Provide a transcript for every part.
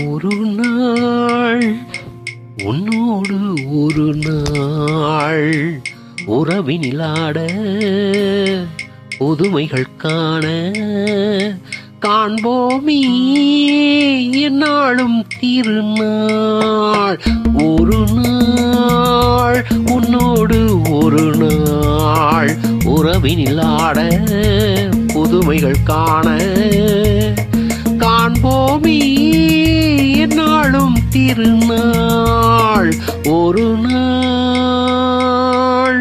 ஒரு நாள் உன்னோடு ஒரு நாள் உறவினிலாட புதுமைகள் காண காண்போமே என்னாலும் திருநாள். ஒரு நாள் உன்னோடு ஒரு நாள் உறவினிலாட புதுமைகள் காண காண்போமே என்னாலும் திருநாள். ஒரு நாள்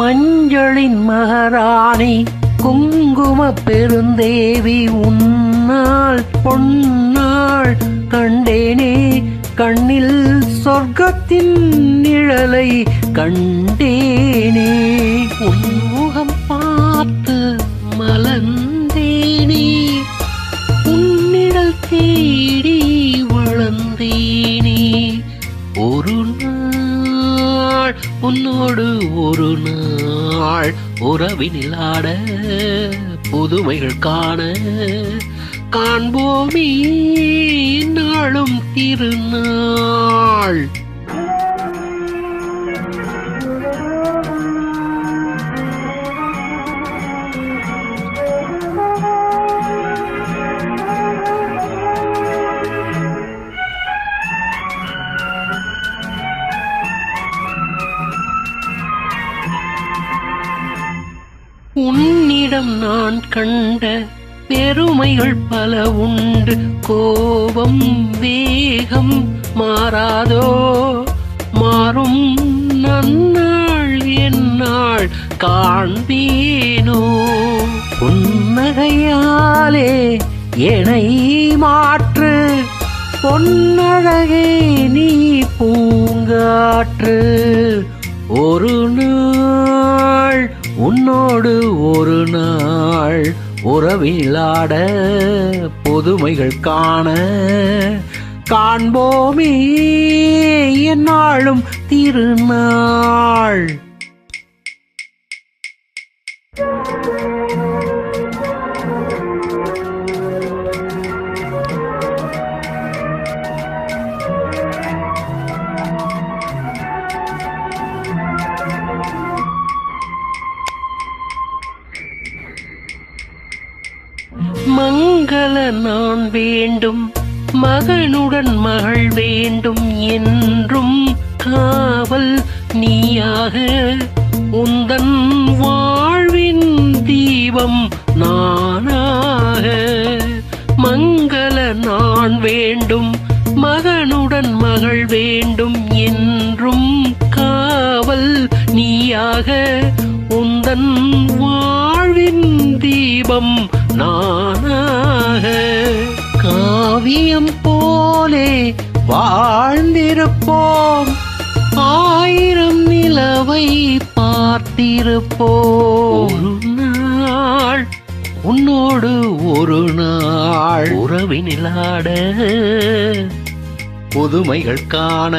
மஞ்சளின் மகாராணி குங்கும பெருந்தேவி உன்னால் பொன்னாள் கண்டேனே கண்ணில் சொர்க்கத்தின் நிழலை கண்டேனே. உன்முகம் பார்த்து மலர்ந்தேனே உன்னிடல் தேடி வளர்ந்தேனே. ஒரு நாள் உன்னோடு ஒரு நாள் உறவினிலாட புதுமைகள் காண காண்போமே நாளும் திருநாள். உன்னிடம் நான் கண்ட பெருமைகள் பல உண்டு. கோபம் வேகம் மாறாதோ மாறும் நன்னாள் என்னாள் காண்பேனோ. புன்னகையாலே என்னை மாற்று பொன்னழகே நீ பூங்காற்று. ஒரு நாள் உன்னோடு ஒரு நாள் உறவிலாட புதுமைகள் காண காண்போமே என்னாலும் திருநாள். மங்கள நான் வேண்டும் மகனுடன் மகள் வேண்டும் என்றும் காவல் நீயாக உந்தன் வாழ்வின் தீபம் நானாக. மங்கள நான் வேண்டும் மகனுடன் மகள் வேண்டும் என்றும் காவல் நீயாக உந்தன் வாழ்வின் தீபம் நானாக. காவியம் போலே வாழ்ந்திருப்போம் ஆயிரம் நிலவை பார்த்திருப்போம். ஒரு நாள் உன்னோடு ஒரு நாள் உறவினிலாட புதுமைகள் காண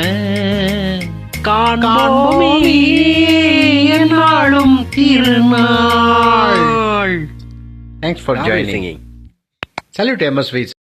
காண்போமே என்னாலும் திருநாள். Thanks for joining. Salute MS Sweets.